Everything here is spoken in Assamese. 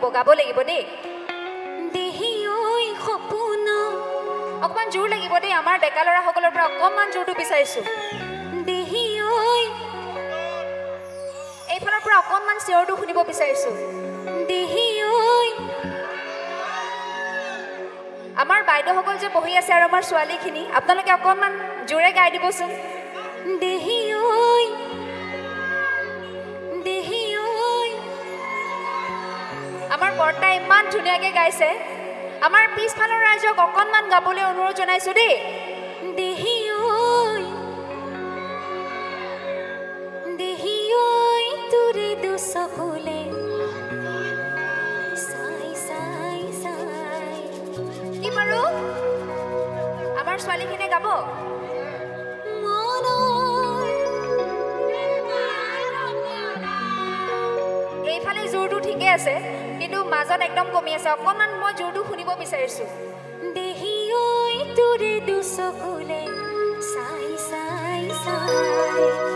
হ'ব গাব লাগিব দেই দেহি ঐ সপোন অকমান জোৰ লাগিব দেই আমাৰ ডেকা ল'ৰাসকলৰ পৰা অকমান জোৰটো বিচাৰিছোঁ দেহি ঐ এইফালৰ পৰা অকণমান চিঞৰটো শুনিব বিচাৰিছোঁ দেহি ঐ আমাৰ বাইদেউসকল যে বহি আছে আৰু আমাৰ ছোৱালীখিনি আপোনালোকে অকণমান জোৰে গাই দিবচোন দেহি ঐ দেহি ঐ আমাৰ বৰ্তাই ইমান ধুনীয়াকৈ গাইছে আমাৰ পিছফালৰ ৰাইজক অকণমান গাবলৈ অনুৰোধ জনাইছোঁ দেই দেহি ঐ দেহি ঐ তোৰে দুচকুলে চাই চাই চাই কি বাৰু আমাৰ ছোৱালীখিনিয়ে গাব এইফালে জোৰটো ঠিকে আছে কিন্তু মাজত একদম কমি আছে অকণমান মই জোৰটো শুনিব বিচাৰিছোঁ দেহি ঐ তোৰে দুচকুলে চাই চাই চাই